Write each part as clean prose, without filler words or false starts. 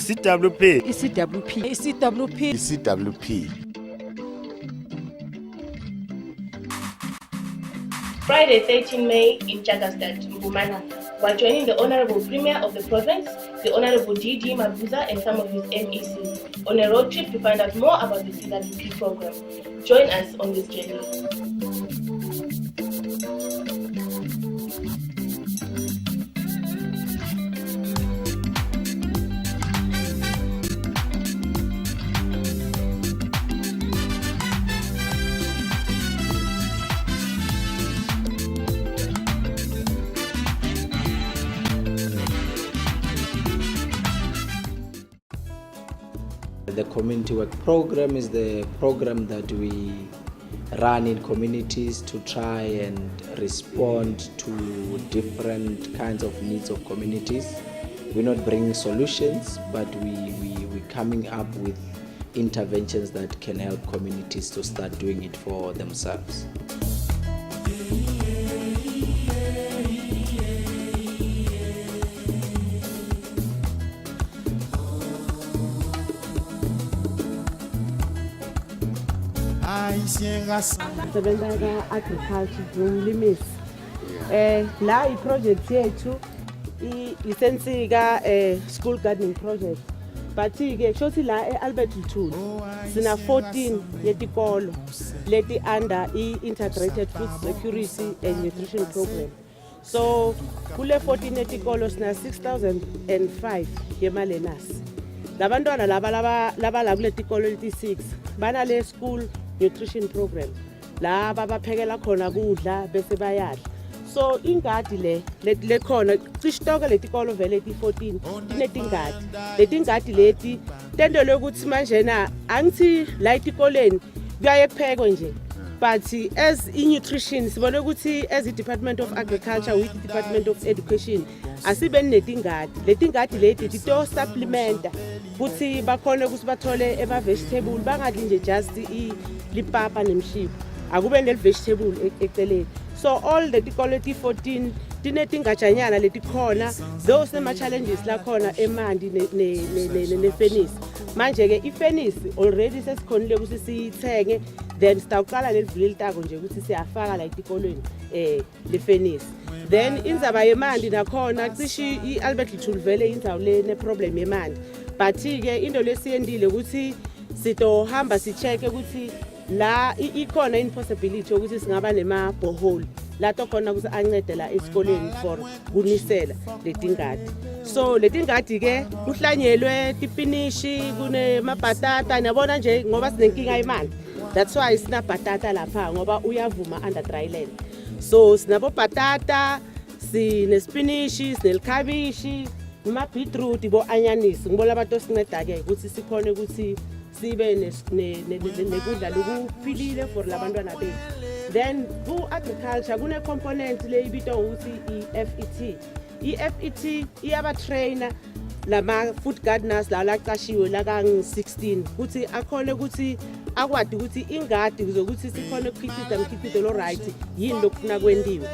CWP. CWP. CWP. CWP. Friday, 13 May in Jakarta, Mpumaanga, while joining the Honorable Premier of the province, the Honorable DG Mabuza and some of his MECs on a road trip to find out more about the CWP program. Join us on this journey. The community work program is the program that we run in communities to try and respond to different kinds of needs of communities. We're not bringing solutions, but we're coming up with interventions that can help communities to start doing it for themselves. Sebenza agriculture ngumlimisi. La i-project yethu isensika school gardening project. But ke shothi la eAlbert Lithuli sina 14 yetikolo leti under i-integrated food security and nutrition program. So kule 14 yetikolo sina 6005 yemalenas. Labantwana laba kule tikolo leti 6 bana le school nutrition program la babaphekela khona kudla bese bayadla. So ingadi le khona cisitoke letikolo vele ti14 tinetingadi. Letingadi leti tendelwe ukuthi manje na angithi la etikoleni kuyaye kuphekwe nje. But as nutrition sibone ukuthi as the Department of Agriculture with the Department of Education asibe netingadi. Letingadi leti tito supplementa ukuthi bakhona ukuthi bathole ema vegetable bangadli nje just lipapa nemshiphu akube ne vegetable eceleni. So all the quality 14 tinetingajanyana letikhona those nema challenges la khona emandi ne furnace. Manje ke ifurnace already sesikhonile ukuthi siyithenge then sitaqala lelivili litako nje ukuthi siyafaka la etikolweni le furnace. Then inzaba yemandi nakhona cishe iAlbert Lithuli vele indzawo le ne problem yemandi. But ke into lesiyendile ukuthi sitohamba sicheke ukuthi la ikhona impossibility ukuthi singaba nema borehole la tokhona ukuthi ancede la esikoleni for kunisela letingadi. So letingadi ke kuhlanyelwe tipinishi kune mabhatata nabona nje ngoba sinenkinga yemali. That's why sina bhatata lapha ngoba uyavuma under dryland. So sinabo bhatata, sine spinishi, sinelkhabishi, uma beetroot bo anyanisi. Ngibola abantu osinceda ke ukuthi sikhone ukuthi sibe nekudla lokuphilile for labantwana bethu. Then ku agriculture kune component le ibitwa ukuthi iFET. iFET iyaba trainer lama food gardeners la laqashiwe la ka 16 ukuthi akhona ukuthi akwadi ukuthi ingadi kuzokuthi sikhona ukukhiphiza umkhiphizo lo right yini lokufuna kwendiwe.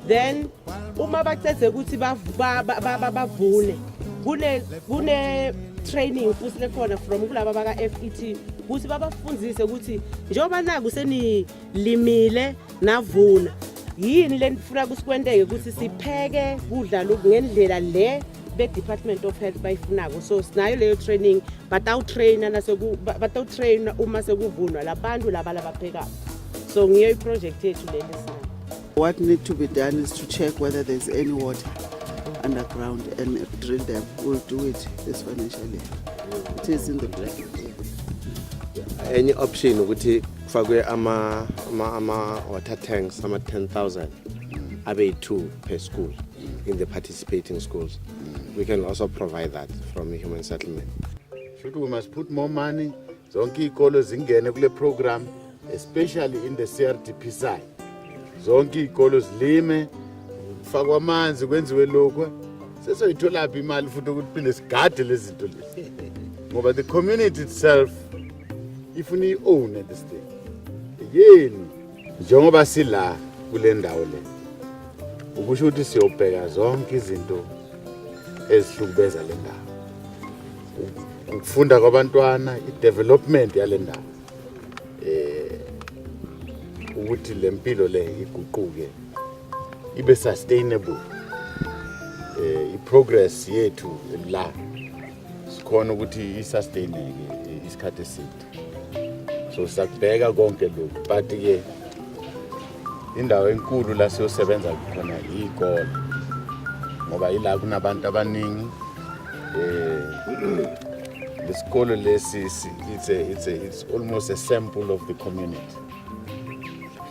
Then uma bacede ukuthi bavune kune training futhi lekhona from kulaba baka FET ukuthi babafundzise ukuthi njengoba naku senilimile navuna yini lenifuna kusikwendeke ukuthi sipheke kudla lokhu ngendlela le be Department of Health bayifunako. So sinayo leyo training batawutraina uma sekuvunwa labantu laba labaphekayo. So ngiyo iproject yethu le lesana. What need to be done is to check whether there's any water underground and drill them. We'll do it this financial year. It is in the plan. Any option ukuthi kufakwe ama water tanks ama 10,000 abe 2 per school in the participating schools. We can also provide that from a human settlement. We must put more money zonke ikolo zingene kule program, especially in the CRDP side. Zonke ikolo zilime fakwa amanzi kwenziwe lokho sesoyithola phi imali futhi ukuthi phinde sigade lezi zinto lezi ngoba the community itself ifuna i-own this thing yeni njengoba sila kule ndawo le ukusho ukuthi siyobheka zonke izinto ezihlukubeza le ndawo ukufunda kwabantwana i-development yale ndawo ukuthi le mpilo le iguquke ibe sustainable i-progress yethu la sikhona ukuthi i-sustaineke isikhathi eside so sakubheka konke lokhu but ke indawo enkulu la siyosebenza khona iy'kole ngoba ila kunabantu abaningi lesikole lesi it's almost a sample of the community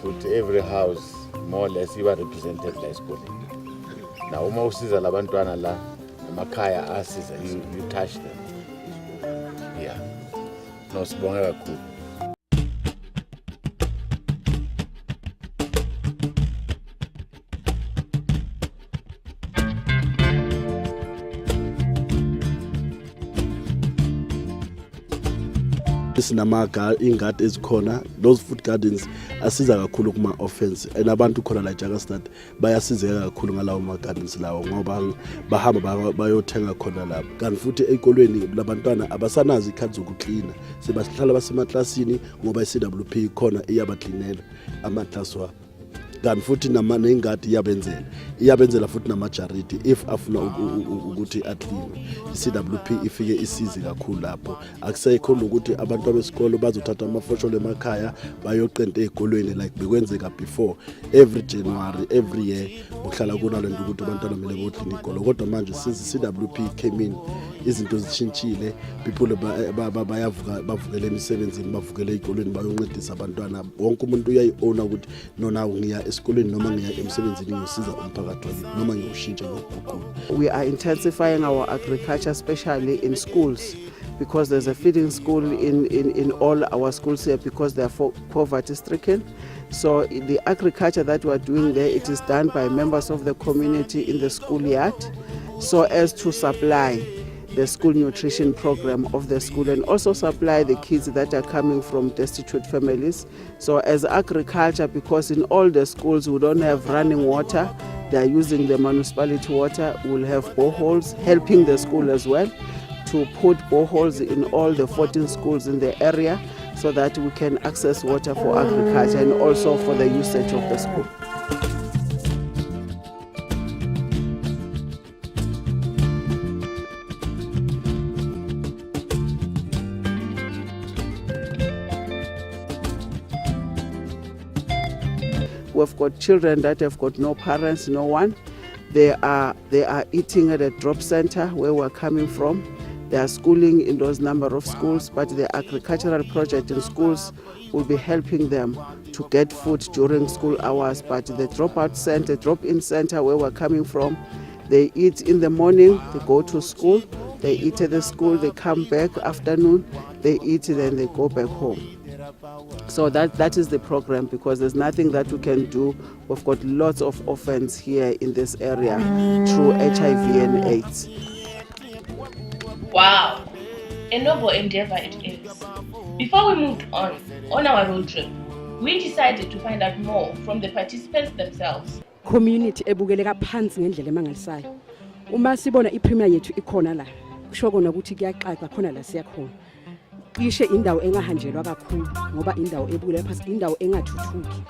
futhi every house more or less iba represented la esikoleni now uma usiza labantwana la amakhaya asiza you touch them yeah no sibonga kakhulu. ingadi ezikhona those food gardens asiza kakhulu kuma offense and abantu khona la Jagastat bayasizeka kakhulu ngalawo ma gardens lawo ngoba bahamba bayothenga khona lapho kanti futhi ezikolweni labantwana abasanazi ikhathi zokucleana sebahlala basemaklasini ngoba iCWP khona iyabacleanela amaklasi wabo kanti futhi nengadi iyabenzela futhi namajaridi if afuna ukuthi aclean iCWP ifike isize kakhulu lapho akusekho ukuthi abantu abesikolo bazothatha amafosholo emakhaya bayoqenta ezikolweni like bekwenzeka before every January every year kuhlala kunalento ukuthi abantwana kumele bothini ikolo kodwa manje since iCWP came in izinto zishintshile people bavukela emsebenzini bavukela ezikolweni bayoncedisa abantwana wonke umuntu uyayiona ukuthi nona ngiya esikoleni noma ngiya emsebenzini ngisiza umphakathi noma ngiyoshintsha ngokuguqula. We are intensifying our agriculture especially in schools because there's a feeding school in all our schools here because they are poverty stricken. So the agriculture that we are doing there, it is done by members of the community in the schoolyard so as to supply the school nutrition program of the school and also supply the kids that are coming from destitute families. So as agriculture, because in all the schools we don't have running water, they are using the municipality water, we'll have boreholes, helping the school as well to put boreholes in all the 14 schools in the area so that we can access water for agriculture and also for the usage of the school. We've got children that have got no parents, no one. They are eating at a drop center where we're coming from. They are schooling in those number of schools, but the agricultural project in schools will be helping them to get food during school hours. But the drop-in center where we're coming from, they eat in the morning, they go to school, they eat at the school, they come back afternoon, they eat, then they go back home. So that is the program because there's nothing that we can do. We've got lots of orphans here in this area through HIV and AIDS. Wow, a noble endeavor it is. Before we moved on our road trip, we decided to find out more from the participants themselves. Community ebukeleka phansi ngendlela emangalisayo. Uma sibona iPremier yethu ikhona la, kusho kona ukuthi kuyaxaxa khona la siyakhona. Ishe indawo engahanjelwa kakhulu ngoba indawo ebukela phansi indawo engathuthuki.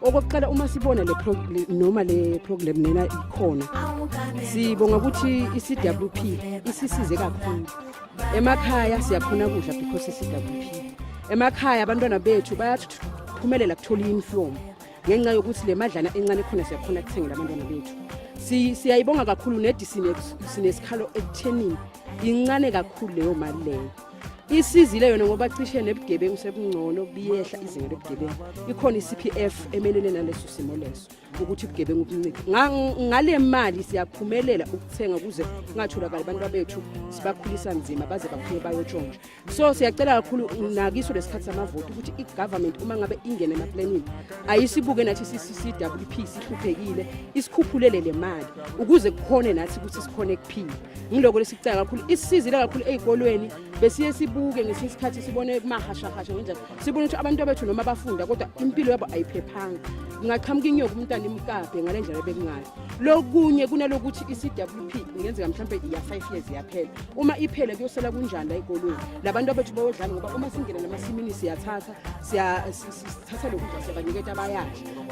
Okokuqala uma sibona le program nena ikhona. Sibonga ukuthi iCWP isisize kakhulu. Emakhaya siyakhona kudla because iCWP. Emakhaya abantwana bethu bayaphumelela ukuthola uniform. Ngenxa yokuthi le madlana encane khona siyakhona ukuthengela abantwana bethu. Siyayibonga kakhulu sinesikhalo ekuthenini incane kakhulu leyo mali leyo. Isizile yona ngoba cishe nebugebengu sebungcono biyehla izinga lobugebengu. Ikhona iCPF emelene naleso simo leso ukuthi ubugebengu buncike. Ngale mali siyaphumelela ukuthenga kuze kungatholakala abantu bethu sibakhulisa nzima baze baphume bayotshontsha. So siyacela kakhulu nakiso lesikhathi samavoti ukuthi igovernment uma ngabe ingene emaplanini ayisibuke nathi CWP sihluphekile isikhuphulele le mali ukuze kukhone nathi ukuthi sikhone kuphila. Ngiloko lesicela kakhulu isizile kakhulu ezikolweni besiye sibu sihluke ngesinye isikhathi sibone kumahashahasha ngenjalo sibone ukuthi abantu bethu noma bafunda kodwa impilo yabo ayiphephanga ngaqhamuka inyoka umntana imkaphe ngalendlela ebekungayo lokunye kunalokuthi iCWP ingenzeka mhlambe iya 5 years yaphela uma iphele kuyosela kunjani la ekolweni labantu bethu bayodlala ngoba uma singena namasimini siyathatha lokudla siyabaniketa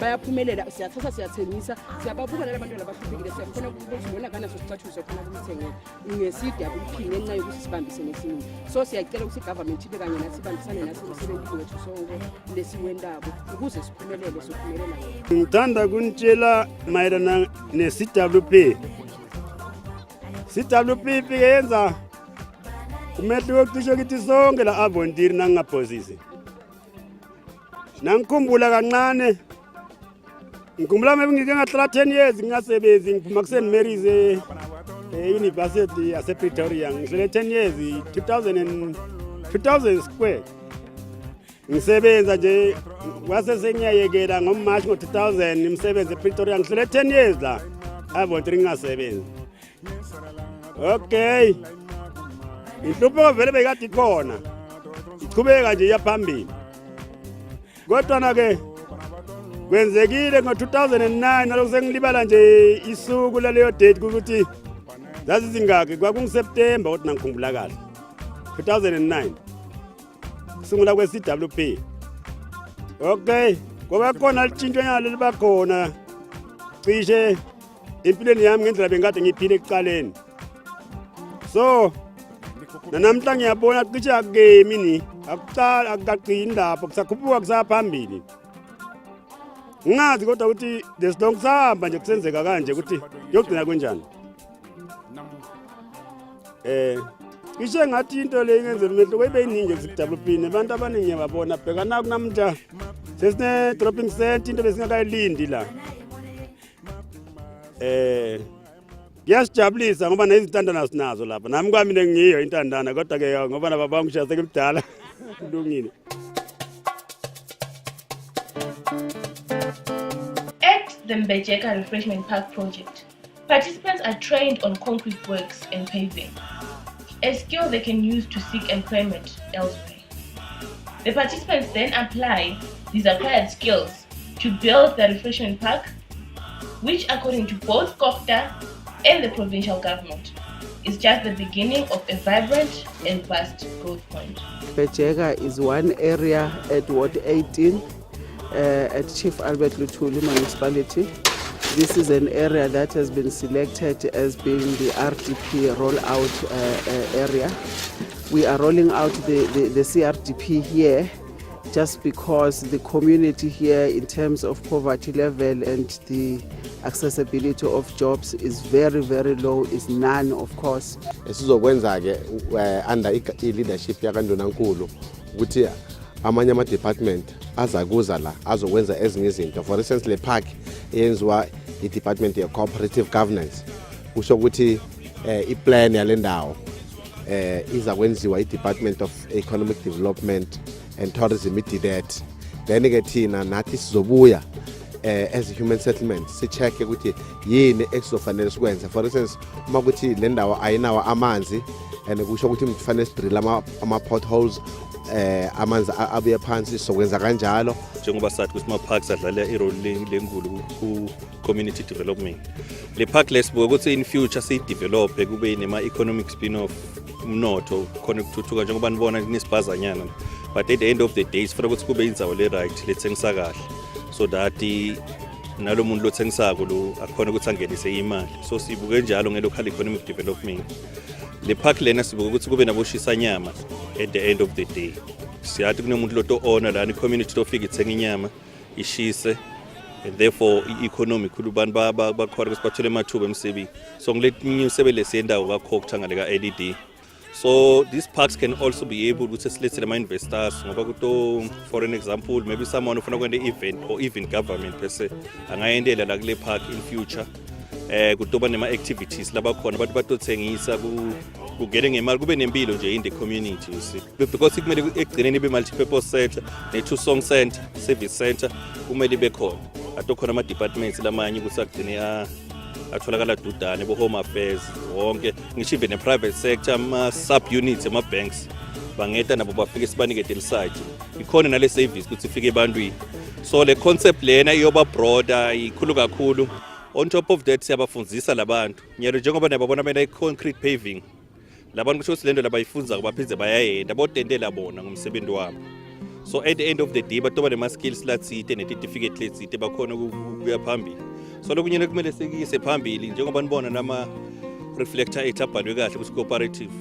bayaphumelela siyathatha siyathengisa siyababuka labantu labahluphekile siyafuna ukuthi lona kana sosicathuze khona kumthengele ngeCWP ngenxa yokuthi sibambise nesimini so siyacela ukuthi government ibe kanye nathi sibambisane nathi umsebenzi wethu sonke lesiwendabo ukuze siphumelele sophumelela ngithanda kunitshela mayelana neCWP CWP yenza umehluko kusho ukuthi sonke la volunteer nangaphosisi nangikhumbula kancane ngikhumbula ngike ngahlala 10 years ngingasebenzi ngiphuma ku St Mary's University yase Pretoria ngihlele 10 years 2000 square ngisebenza nje wase sengiyayekela ngoMarch ngo2000 imsebenze ePretoria ngihlele 10 years la volunteer ngingasebenzi okay inhlupho vele bekade ikhona ichubeka nje yaphambili kodwa na ke kwenzekile ngo2009 naloko sengilibala nje isuku laleyo date ukuthi zazizingaki kwakunguSeptember kodwa ngikhumbula kahle 2009 sungula kweCWP okay ngoba khona litshintsho nyalo liba khona cishe empilweni yami ngendlela bengade ngiphile ekuqaleni so namhla ngiyabona cishe akemi ni akucala akaqini lapho kusakhuphuka kusaphambili ngazi kodwa ukuthi lesilongisahamba nje kusenzeka kanje ukuthi yogcina kanjani ishe ngathi into le ingenzela umehluko ibe iningi eCWP nabantu abaningi babona bhekana kunamhla sesine dropping center into besingakayilindi la yasijabulisa ngoba nezintandana sinazo lapha nami kwami nengiyo intandana kodwa ke ngoba nababa ngishase kumdala kulungile. At the Mbejeka Refreshment Park project, participants are trained on concrete works and paving, a skill they can use to seek employment elsewhere. The participants then apply these acquired skills to build the refreshment park, which according to both COFTA and the provincial government is just the beginning of a vibrant and vast growth point. Mbejeka is one area at Ward 18 at Chief Albert Luthuli municipality. This is an area that has been selected as being the RDP rollout area. We are rolling out the CRDP here just because the community here in terms of poverty level and the accessibility of jobs is very, very low, is none of course. Esizokwenza ke under i-leadership yakandonankulu ukuthi amanye ama-department azakuza la azokwenza ezinye izinto. For instance le park yenziwa i-department ye-cooperative governance kusho ukuthi i-plan yale ndawo izakwenziwa i-department of economic development and tourism ididet. Then ke thina nathi sizobuya as a human settlement si-check ukuthi yini ekuzofanele sikwenza. For instance uma kuthi le ndawo ayinawo amanzi and kusho ukuthi kufanele sidrill ama-potholes amanzi abuye phansi sokwenza kanjalo njengoba sathi ukuthi ama-parks adlala irole lenkulu ku-community development. Le park lesibuka ukuthi in future siyidevelophe kube nema-economic spin-off umnotho khona ukuthuthuka njengoba nibona kunesibhazanyana, but at the end of the day sifuna ukuthi kube indzawo le-right lethengisa kahle so that nalo muntu lothengisako lo akhona ukuthi angenise imali. So sibuke njalo nge-local economic development. Le park lena sibuka ukuthi kube naboshisa nyama at the end of the day. Siyathi kunomuntu loto-owner lana i-community tofika ithenga inyama ishise and therefore i-economic abantu bakhona ukuthi bathole amathuba emsebenzi. So ngiletinye umsebenzi lesiyendawo kakhokutha ngale ka-LED. So these parks can also be able to select the investors. For an example, maybe someone who wants to event or even government per se, angayendela la kule park in future. Kutoba nema activities laba khona abantu batothengisa kugele ngemali kube nempilo nje in the community, you see. Because kumele ekugcineni ibe multi-purpose center, ne-two song center, service center kumele ibe khona. Atokhona ama departments lamanye kusagcine atholakala dudane bo home affairs wonke ngisho even private sector ama sub units ama banks bangeta nabo bafike sibanikete lisite ikhona nale service ukuthi ifike ebantwini. So le concept lena iyoba broader ikhulu kakhulu. On top of that siyabafundzisa labantu nyalo njengoba nababona bena i-concrete paving labantu kusho silendo labayifunza kubaphindze bayayenda botendela bona ngomsebenzi wabo. So at the end of the day batoba nema skills latsite necertificate letsite bakhona ukuya phambili. So lokunyene kumele sekise phambili njengoba nibona nama reflector ethabhalwe kahle ku cooperative.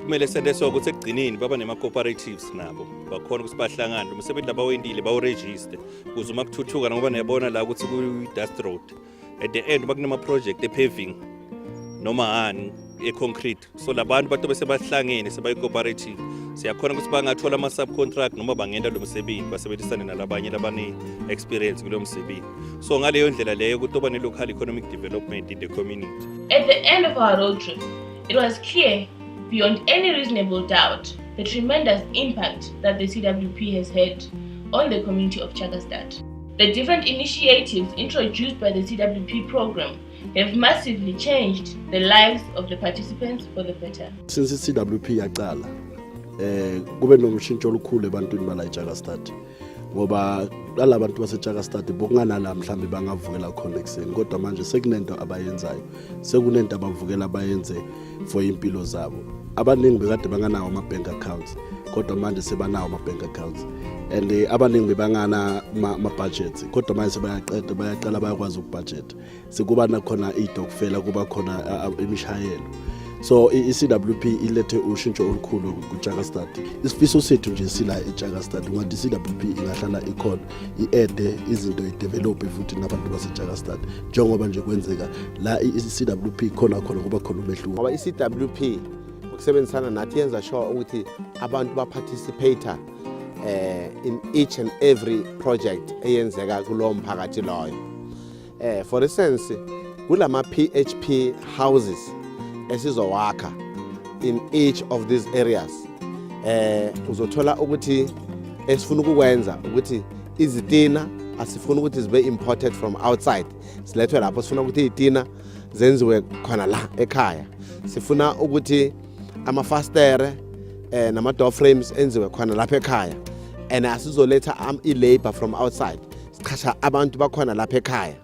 Kumele sendeso ukuthi ekugcineni baba nema cooperatives nabo bakhona ukuthi bahlangane umsebenzi labawendile bawo-register ukuze uma kuthuthuka ngoba niyabona la ukuthi ku-dust road at the end bakunema project e-paving noma hani e-concrete. So labantu bato bese bahlangene sebayi-cooperative siyakhona ukuthi bangathola ama-subcontract noma bangenda lo msebenzi basebenzisane nalabanye labane-experience kulo msebenzi. So ngaleyo ndlela leyo kutoba ne-local economic development in the community. At the end of our road trip, it was clear beyond any reasonable doubt the tremendous impact that the CWP has had on the community of Chagastad. The different initiatives introduced by the CWP program have massively changed the lives of the participants for the better. Since CWP yaqala kube nomshintsho olukhulu ebantwini bala eChagastad ngoba lalabantu baseChagastad bokunganala mhlambe bangavukela khona ekseni kodwa manje sekunento abayenzayo sekunento abavukela bayenze for impilo zabo. Abaningi bekade banganawo ama-bank accounts kodwa manje sebanawo ama-bank accounts and abaningi bebangana ama-budgets kodwa manje bayaqala bayakwazi ukubudget sekuba nakhona idokufela kuba khona imishayelo. So i-CWP ilethe ushintsho olukhulu kuChagastad. Isifiso sethu nje sila eChagastad ngoba i-CWP ingahlala ikhona i-ede izinto i-develop futhi nabantu baseChagastad njengoba nje kwenzeka la i-CWP khona kuba khona umehluko. Ngoba i-CWP ukusebenzisana nathi yenza sure ukuthi abantu ba-participate in each and every project eyenzeka kulo mphakathi loyo. For instance kulama PHP houses esizowakha in each of these areas uzothola ukuthi esifuna ukukwenza ukuthi izitina asifuna ukuthi zibe imported from outside silethwe lapho sifuna ukuthi izitina zenziwe khona la ekhaya sifuna ukuthi amafastere nama door frames enziwe khona lapha ekhaya and asizoletha i-labor from outside sichasha abantu bakhona lapha ekhaya.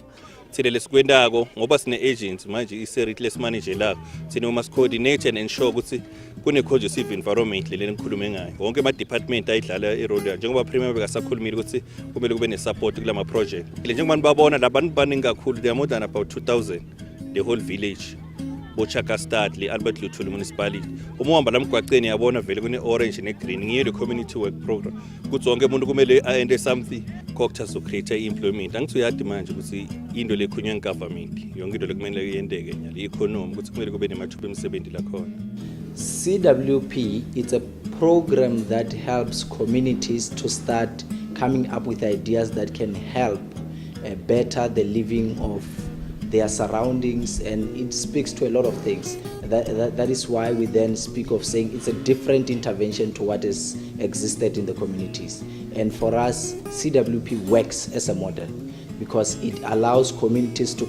Thina lesikwendako ngoba sine agents manje iSeriti lesimanager la thina uma coordinate and ensure ukuthi kune conducive environment leli ngikhulume ngayo wonke ama department ayidlala irole njengoba premier bekasakhulumile ukuthi kumele kube ne support kulama project njengoba nibabona labantu baningi kakhulu they are more than about 2000 the whole village boChagastad le Albert Luthuli municipality uma uhamba lamgwaqeni yabona vele kune orange ne green ngiyo le community work program ukuthi wonke umuntu kumele aende something coctas to create employment. Angithi uyadi manje ukuthi into lekhunywa ngegovernment yonke into lekumele yendeke nyala i-economy ukuthi kumele kube nemathuba emisebenzi la khona. CWP it's a program that helps communities to start coming up with ideas that can help better the living of their surroundings, and it speaks to a lot of things. That is why we then speak of saying it's a different intervention to what has existed in the communities. And for us, CWP works as a model because it allows communities to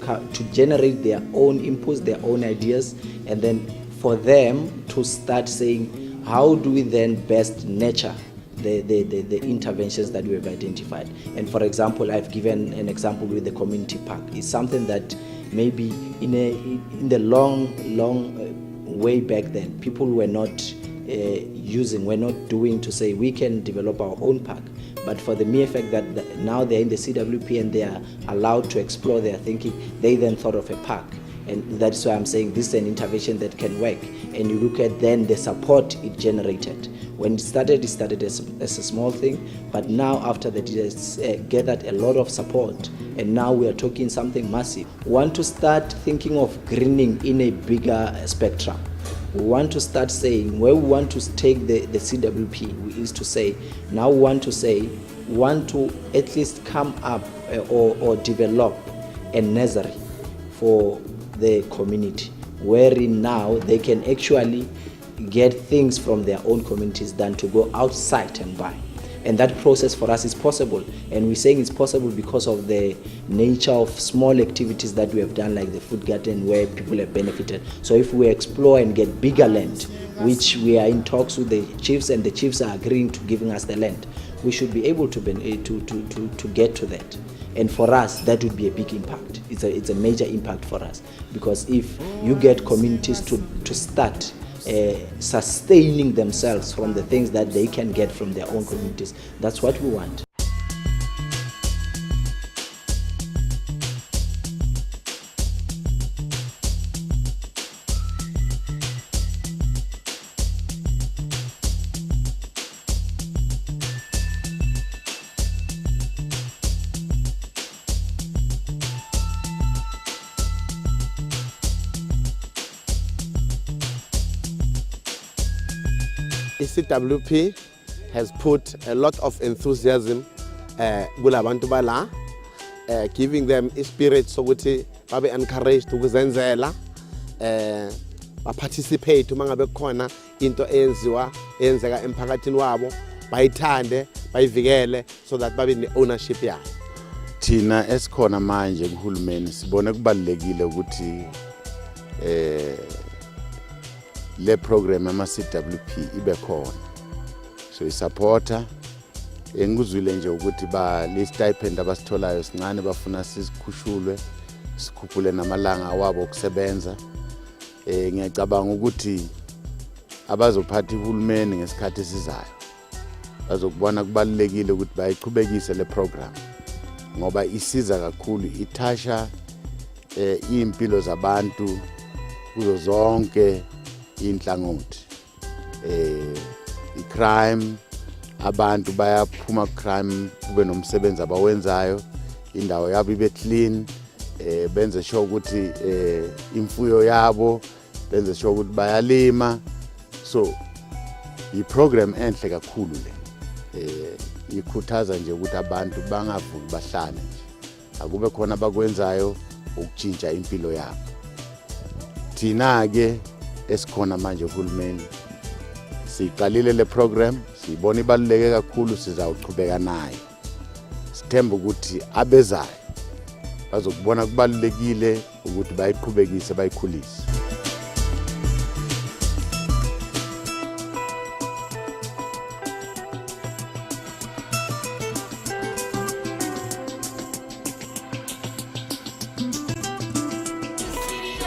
generate their own inputs, their own ideas, and then for them to start saying, how do we then best nurture the interventions that we have identified. And for example, I've given an example with the community park. It's something that maybe in the long way back then, people were not were not doing to say we can develop our own park. But for the mere fact that now they're in the CWP and they are allowed to explore their thinking, they then thought of a park. And that's why I'm saying this is an intervention that can work. And you look at then the support it generated. When it started as a small thing, but now after that it has gathered a lot of support, and now we are talking something massive. We want to start thinking of greening in a bigger spectrum. We want to start saying where we want to take the CWP is to say, now we want to at least come up or develop a nursery for the community, wherein now they can actually get things from their own communities than to go outside and buy. And that process for us is possible, and we're saying it's possible because of the nature of small activities that we have done, like the food garden, where people have benefited. So if we explore and get bigger land, which we are in talks with the chiefs, and the chiefs are agreeing to giving us the land. We should be able to get to that. And for us, that would be a big impact. It's a major impact for us, because if you get communities to start sustaining themselves from the things that they can get from their own communities, that's what we want. CWP has put a lot of enthusiasm kulabantu bala, giving them a spirit sokuthi babe encouraged ukuzenzela, participate uma ngabe khona into eyenzeka emphakathini wabo, bayithande, bayivikele, so that babe ne ownership yayo. Thina esikhona manje kuhulumeni sibone kubalekile ukuthi le program ama CWP ibe khona, so isupporta engikuzwile nje ukuthi ba le stipend abasitholayo sincane, bafuna sikhushulwe, sikhuphule namalanga wabo okusebenza. Ngiyacabanga ukuthi abazophatha ihulumeni ngesikhathi esizayo bazokubona kubalekile ukuthi bayiqhubekise le program, ngoba isiza kakhulu, ithasha impilo zabantu kuzo zonke inhlangothi. I-crime, abantu bayaphuma crime, kube nomsebenzi abawenzayo, indawo yabo ibe clean, benze sure ukuthi imfuyo yabo, benze sure ukuthi bayalima. So i-program enhle kakhulu le, ikhuthaza nje ukuthi abantu bangavuki bahlale nje, akube khona abakwenzayo ukutshintsha impilo yabo. Thina ke esikhona manje uhulumeni siqalile le program, sibona ibaluleke kakhulu, sizawuqhubeka nayo. Sithemba ukuthi abezayo bazokubona kubalulekile ukuthi bayiqhubekise, bayikhulise.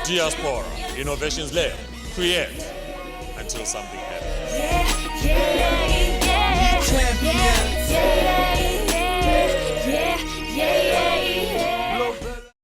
Diaspora Innovations Lab. Create until something happens. Yeah.